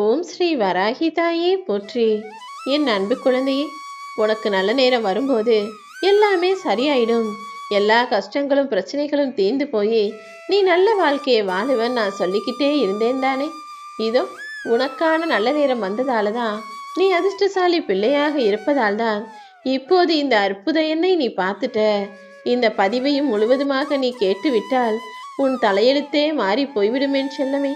ஓம் ஸ்ரீ வராகி தாயே போற்றி. என் அன்பு குழந்தையே, உனக்கு நல்ல நேரம் வரும்போது எல்லாமே சரியாயிடும். எல்லா கஷ்டங்களும் பிரச்சனைகளும் தீர்ந்து போய் நீ நல்ல வாழ்க்கையை வாழுவன் நான் சொல்லிக்கிட்டே இருந்தேன் தானே. இதோ உனக்கான நல்ல நேரம் வந்ததால தான், நீ அதிர்ஷ்டசாலி பிள்ளையாக இருப்பதால் தான் இப்போது இந்த அற்புத எண்ணை நீ பார்த்துட்ட. இந்த பதிவையும் முழுவதுமாக நீ கேட்டுவிட்டால் உன் தலையெழுத்தே மாறி போய்விடுமேன் செல்லமே.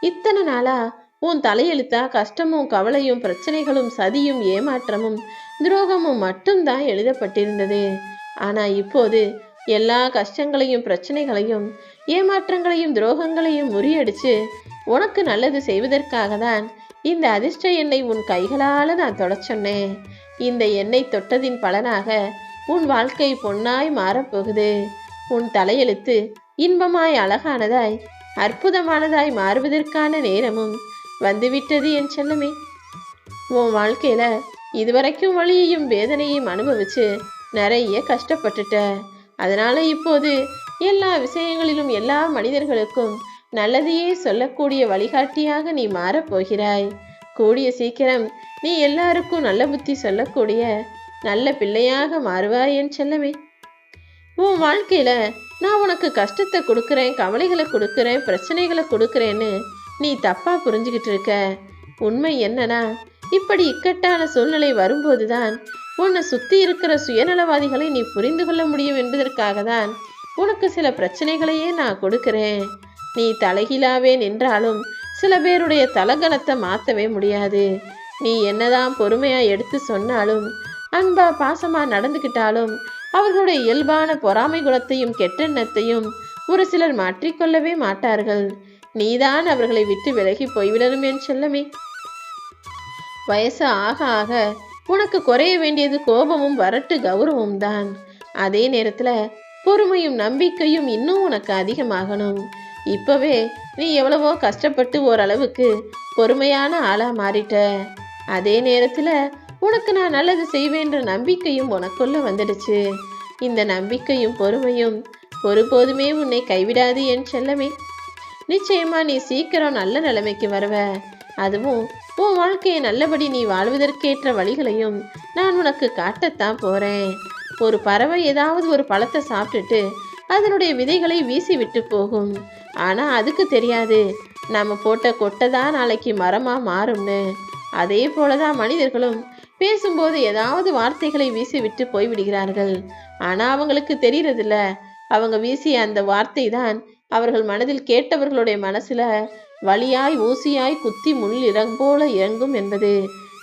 இத்தனை நாளா உன் தலையெழுத்தா கஷ்டமும் கவலையும் பிரச்சனைகளும் சதியும் ஏமாற்றமும் துரோகமும் மட்டும்தான் எழுதப்பட்டிருந்தது. ஆனா இப்போது எல்லா கஷ்டங்களையும் பிரச்சனைகளையும் ஏமாற்றங்களையும் துரோகங்களையும் முறியடிச்சு உனக்கு நல்லது செய்வதற்காக தான் இந்த அதிர்ஷ்ட எண்ணெய் உன் கைகளால நான் தொட சொன்னேன். இந்த எண்ணெய் தொட்டதின் பலனாக உன் வாழ்க்கை பொன்னாய் மாறப்போகுது. உன் தலையெழுத்து இன்பமாய் அழகானதாய் அற்புதமானதாய் மாறுவதற்கான நேரமும் வந்துவிட்டது என் செல்லமே. உன் வாழ்க்கையில இதுவரைக்கும் வலியையும் வேதனையும் அனுபவிச்சு நிறைய கஷ்டப்பட்டுட்ட. அதனால இப்போது எல்லா விஷயங்களிலும் எல்லா மனிதர்களுக்கும் நல்லதையே சொல்லக்கூடிய வழிகாட்டியாக நீ மாறப்போகிறாய். கூடிய சீக்கிரம் நீ எல்லாருக்கும் நல்ல புத்தி சொல்லக்கூடிய நல்ல பிள்ளையாக மாறுவாய் என் செல்லமே. உன் வாழ்க்கையில நான் உனக்கு கஷ்டத்தை கொடுக்குறேன், கவலைகளை கொடுக்குறேன், பிரச்சனைகளை கொடுக்குறேன்னு நீ தப்பா புரிஞ்சுக்கிட்டு இருக்க. உண்மை என்னன்னா, இப்படி இக்கட்டான சூழ்நிலை வரும்போதுதான் உன்னை சுத்தி இருக்கிற சுயநலவாதிகளை நீ புரிந்து கொள்ள முடியும் என்பதற்காக தான் உனக்கு சில பிரச்சனைகளையே நான் கொடுக்கிறேன். நீ தலைகீழாவே நின்றாலும் சில பேருடைய தலகணத்தை மாற்றவே முடியாது. நீ என்னதான் பொறுமையா எடுத்து சொன்னாலும் அன்பா பாசமா நடந்துக்கிட்டாலும் அவர்களுடைய இயல்பான பொறாமை குணத்தையும் கெட்டெண்ணத்தையும் ஒரு சிலர் மாற்றிக்கொள்ளவே மாட்டார்கள். நீதான் அவர்களை விட்டு விலகி போய்விடணும் என் செல்லமே. வயசு ஆக ஆக உனக்கு குறைய வேண்டியது கோபமும் வரட்டு கௌரவமும் தான். அதே நேரத்துல பொறுமையும் நம்பிக்கையும் இன்னும் உனக்கு அதிகமாகணும். இப்பவே நீ எவ்வளவோ கஷ்டப்பட்டு ஓரளவுக்கு பொறுமையான ஆளா மாறிட்ட. அதே நேரத்துல உனக்கு நான் நல்லது செய்வேன்ற நம்பிக்கையும் உனக்குள்ள வந்துடுச்சு. இந்த நம்பிக்கையும் பொறுமையும் ஒருபோதுமே உன்னை கைவிடாது என் செல்லமே. நிச்சயமா நீ சீக்கிரம் நல்ல நிலைமைக்கு வருவ. அதுவும் உன் வாழ்க்கையை நல்லபடி நீ வாழ்வதற்கேற்ற வழிகளையும் நான் உனக்கு காட்டத்தான் போறேன். ஒரு பறவை ஏதாவது ஒரு பழத்தை சாப்பிட்டுட்டு அதனுடைய விதைகளை வீசி விட்டு போகும். ஆனா அதுக்கு தெரியாது நம்ம போட்ட கொட்டை தான் நாளைக்கு மரமா மாறும்னு. அதே போலதான் மனிதர்களும் பேசும்போது ஏதாவது வார்த்தைகளை வீசி விட்டு போய்விடுகிறார்கள். ஆனா அவங்களுக்கு தெரியறதில்ல, அவங்க வீசிய அந்த வார்த்தை தான் அவர்கள் மனதில் கேட்டவர்களுடைய மனசுல வலியாய் ஊசியாய் குத்தி முள் போல இறங்கும் என்பது.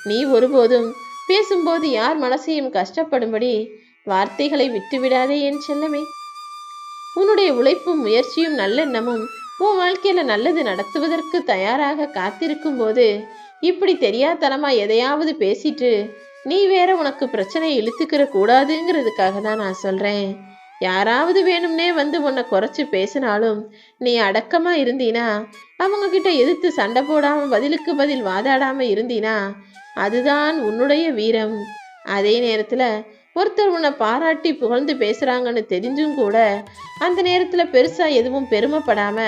நீ ஒருபோதும் பேசும்போது யார் மனசையும் கஷ்டப்படும்படி வார்த்தைகளை விட்டுவிடாதே என் செல்லமே. உன்னுடைய உழைப்பும் முயற்சியும் நல்லெண்ணமும் உன் வாழ்க்கையில நல்லது நடத்துவதற்கு தயாராக காத்திருக்கும் போது இப்படி தெரியாதனமா எதையாவது பேசிட்டு நீ வேற உனக்கு பிரச்சனையை இழுத்துக்கிற கூடாதுங்கிறதுக்காக தான் நான் சொல்றேன். யாராவது வேணும்னே வந்து உன்னை குறைச்சு பேசினாலும் நீ அடக்கமா இருந்தீனா, அவங்க கிட்ட எதிர்த்து சண்டை போடாம பதிலுக்கு பதில் வாதாடாம இருந்தீனா அதுதான் உன்னுடைய வீரம். அதே நேரத்துல ஒருத்தர் உன்னை பாராட்டி புகழ்ந்து பேசுறாங்கன்னு தெரிஞ்சும் கூட அந்த நேரத்துல பெருசா எதுவும் பெருமைப்படாம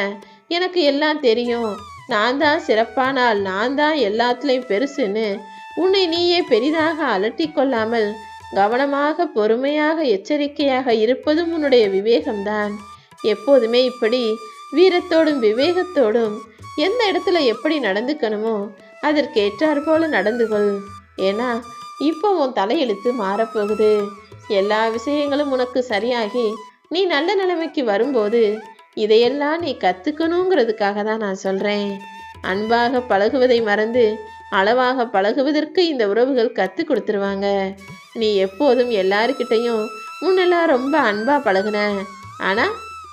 எனக்கு எல்லாம் தெரியும், நான் தான் சிறப்பான ஆள், நான் தான் எல்லாத்துலேயும் பெருசுன்னு உன்னை நீயே பெரிதாக அலட்டி கொள்ளாமல் கவனமாக பொறுமையாக எச்சரிக்கையாக இருப்பதும் உன்னுடைய விவேகம்தான். எப்போதுமே இப்படி வீரத்தோடும் விவேகத்தோடும் எந்த இடத்துல எப்படி நடந்துக்கணுமோ அதற்கேற்றாற் போல நடந்து கொள். ஏன்னா இப்போ உன் தலையெழுத்து மாறப்போகுது. எல்லா விஷயங்களும் உனக்கு சரியாகி நீ நல்ல நிலைமைக்கு வரும்போது இதையெல்லாம் நீ கத்துக்கணுங்கிறதுக்காக தான் நான் சொல்றேன். அன்பாக பழகுவதை மறந்து அளவாக பழகுவதற்கு இந்த உறவுகள் கத்து கொடுத்துருவாங்க. நீ எப்போதும் எல்லாருக்கிட்டையும் முன்னெல்லாம் ரொம்ப அன்பா பழகுன. ஆனா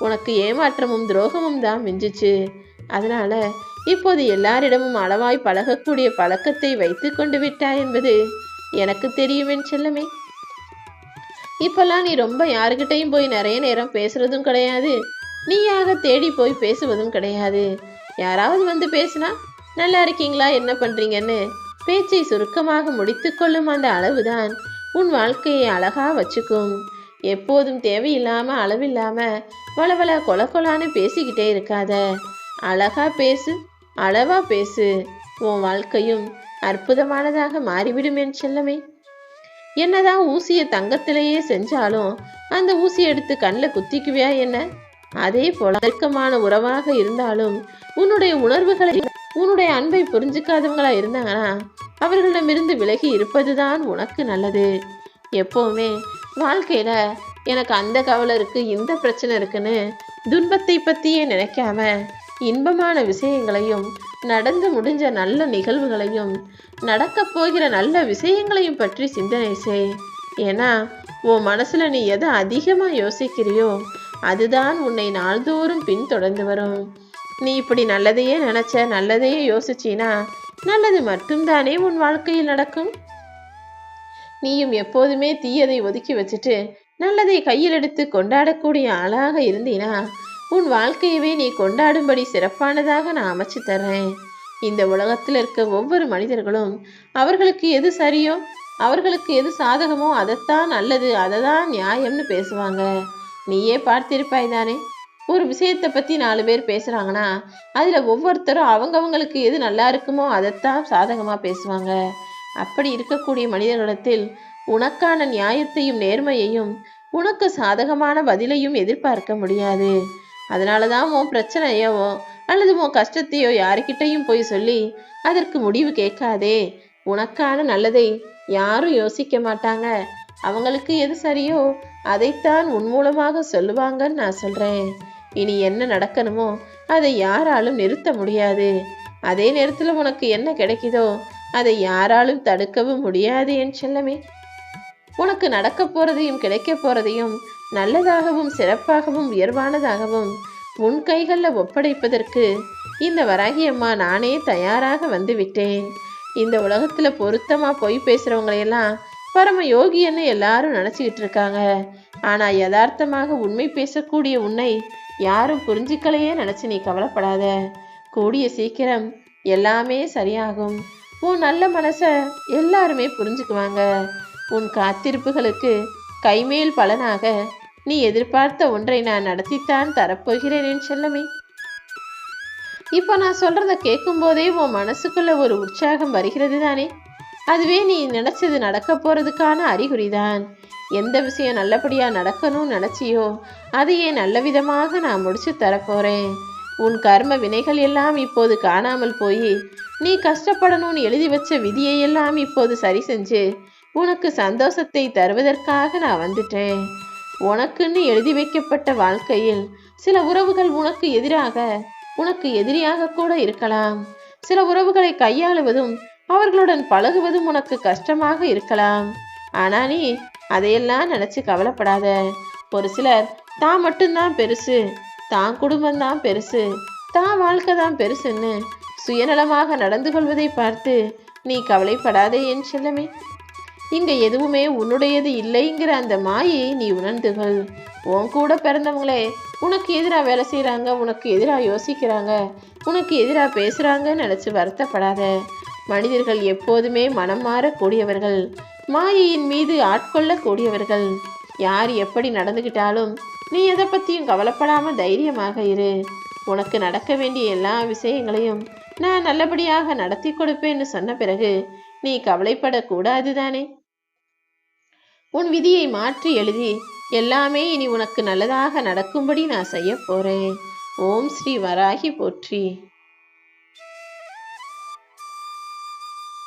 உனக்கு ஏமாற்றமும் துரோகமும் தான் மிஞ்சிச்சு. அதனால இப்போது எல்லாரிடமும் அளவாய் பழகக்கூடிய பழக்கத்தை வைத்து கொண்டு விட்டாய் என்பது எனக்கு தெரியுமென் செல்லமே. இப்பெல்லாம் நீ ரொம்ப யாருக்கிட்டையும் போய் நிறைய நேரம் பேசுறதும் கிடையாது, நீயாக தேடி போய் பேசுவதும் கிடையாது. யாராவது வந்து பேசுனா நல்லா இருக்கீங்களா, என்ன பண்றீங்கன்னு பேச்சை சுருக்கமாக முடித்து கொள்ளும் அந்த அளவுதான் உன் வாழ்க்கையை அழகா வச்சுக்கும். எப்போதும் தேவையில்லாம அளவில்லாம வளவள கொல கொலான்னு பேசிக்கிட்டே இருக்காத. அழகா பேசு, அளவா பேசு. உன் வாழ்க்கையும் அற்புதமானதாக மாறிவிடும் என் செல்லமே. என்னதான் ஊசியை தங்கத்திலேயே செஞ்சாலும் அந்த ஊசி எடுத்து கண்ணில் குத்திக்குவியா என்ன? அதே போல நெருக்கமான உறவாக இருந்தாலும் உன்னுடைய உணர்வுகளை, உன்னுடைய அன்பை புரிஞ்சுக்காதவங்களா இருந்தாங்கன்னா அவர்களிடமிருந்து விலகி இருப்பதுதான் உனக்கு நல்லது. எப்பவுமே வாழ்க்கையில எனக்கு அந்த கவலை இருக்கு, இந்த பிரச்சனை இருக்குன்னு துன்பத்தை பத்தியே நினைக்காம இன்பமான விஷயங்களையும், நடந்து முடிஞ்ச நல்ல நிகழ்வுகளையும், நடக்க போகிற நல்ல விஷயங்களையும் பற்றி சிந்தனை செய். ஏன்னா உன் மனசுல நீ எதை அதிகமா யோசிக்கிறியோ அதுதான் உன்னை நாள்தோறும் பின்தொடர்ந்து வரும். நீ இப்படி நல்லதையே நினைச்ச, நல்லதையே யோசிச்சினா நல்லது மட்டும்தானே உன் வாழ்க்கையில் நடக்கும். நீயும் எப்போதுமே தீயதை ஒதுக்கி வச்சுட்டு நல்லதை கையில் எடுத்து கொண்டாடக்கூடிய ஆளாக இருந்தீனா உன் வாழ்க்கையவே நீ கொண்டாடும்படி சிறப்பானதாக நான் அமைச்சு தர்றேன். இந்த உலகத்தில் இருக்க ஒவ்வொரு மனிதர்களும் அவர்களுக்கு எது சரியோ, அவர்களுக்கு எது சாதகமோ அதைத்தான் நல்லது, அதை தான் நியாயம்னு பேசுவாங்க. நீயே பார்த்திருப்பாய் தானே. ஒரு விஷயத்தை பற்றி 4 பேர் பேசுகிறாங்கன்னா அதில் ஒவ்வொருத்தரும் அவங்கவங்களுக்கு எது நல்லா இருக்குமோ அதைத்தான் சாதகமாக பேசுவாங்க. அப்படி இருக்கக்கூடிய மனிதர்களிடத்தில் உனக்கான நியாயத்தையும் நேர்மையையும் உனக்கு சாதகமான பதிலையும் எதிர்பார்க்க முடியாது. அதனால தான் உன் பிரச்சனையோ அல்லது உன் கஷ்டத்தையோ யாருக்கிட்டையும் போய் சொல்லி அதற்கு முடிவு கேட்காதே. உனக்கான நல்லதை யாரும் யோசிக்க மாட்டாங்க. அவங்களுக்கு எது சரியோ அதைத்தான் உன் மூலமாக சொல்லுவாங்கன்னு நான் சொல்கிறேன். இனி என்ன நடக்கணுமோ அதை யாராலும் நிறுத்த முடியாது. அதே நேரத்தில் உனக்கு என்ன கிடைக்குதோ அதை யாராலும் தடுக்கவும் முடியாது என் செல்லமே. உனக்கு நடக்க போறதையும் கிடைக்க போறதையும் நல்லதாகவும் சிறப்பாகவும் உயர்வானதாகவும் உன் கைகளில் ஒப்படைப்பதற்கு இந்த வராகி அம்மா நானே தயாராக வந்து விட்டேன். இந்த உலகத்துல பொருத்தமா பொய் பேசுறவங்களையெல்லாம் பரம யோகின்னு எல்லாரும் நினைச்சுக்கிட்டு இருக்காங்க. ஆனா யதார்த்தமாக உண்மை பேசக்கூடிய உன்னை யாரும் புரிஞ்சுக்கலையே நினைச்சு நீ கவலைப்படாத. கூடிய சீக்கிரம் எல்லாமே சரியாகும். உன் நல்ல மனசை எல்லாருமே புரிஞ்சுக்குவாங்க. உன் காத்திருப்புகளுக்கு கைமேல் பலனாக நீ எதிர்பார்த்த ஒன்றை நான் நடத்தித்தான் தரப்போகிறேன் என் செல்லமே. இப்போ நான் சொல்றத கேட்கும் போதே உன் மனசுக்குள்ள ஒரு உற்சாகம் வருகிறது தானே? அதுவே நீ நினைச்சது நடக்க போறதுக்கான அறிகுறிதான். எந்த விஷயம் நல்லபடியா நடக்கணும்னு நினைச்சியோ அதையே நல்ல விதமாக நான் முடிச்சு தரப்போறேன். உன் கர்ம வினைகள் எல்லாம் இப்போது காணாமல் போய் நீ கஷ்டப்படணும்னு எழுதி வச்ச விதியையெல்லாம் இப்போது சரி செஞ்சு உனக்கு சந்தோஷத்தை தருவதற்காக நான் வந்துட்டேன். உனக்குன்னு எழுதி வைக்கப்பட்ட வாழ்க்கையில் சில உறவுகள் உனக்கு எதிரியாக கூட இருக்கலாம். சில உறவுகளை கையாளுவதும் அவர்களுடன் பழகுவதும் உனக்கு கஷ்டமாக இருக்கலாம். ஆனா நீ அதையெல்லாம் நினைச்சு கவலைப்படாத. ஒரு சிலர் தான் மட்டும்தான் பெருசு, தான் குடும்பம்தான் பெருசு, தான் வாழ்க்கை தான் பெருசுன்னு சுயநலமாக நடந்து கொள்வதை பார்த்து நீ கவலைப்படாதே என் செல்லமே. இங்க எதுவுமே உன்னுடையது இல்லைங்கிற அந்த மாயை நீ உணர்ந்துகள். உன் கூட பிறந்தவங்களே உனக்கு எதிராக வேலை செய்கிறாங்க, உனக்கு எதிராக யோசிக்கிறாங்க, உனக்கு எதிராக பேசுகிறாங்கன்னு நினச்சி வருத்தப்படாத. மனிதர்கள் எப்போதுமே மனம் மாறக்கூடியவர்கள், மாயையின் மீது ஆட்கொள்ளக்கூடியவர்கள். யார் எப்படி நடந்துக்கிட்டாலும் நீ எதை பற்றியும் கவலைப்படாமல் தைரியமாக இரு. உனக்கு நடக்க வேண்டிய எல்லா விஷயங்களையும் நான் நல்லபடியாக நடத்தி கொடுப்பேன்னு சொன்ன பிறகு நீ கவலைப்படக்கூடாது தானே? உன் விதியை மாற்றி எழுதி எல்லாமே இனி உனக்கு நல்லதாக நடக்கும்படி நான் செய்ய போறேன். ஓம் ஸ்ரீ வராகி போற்றி.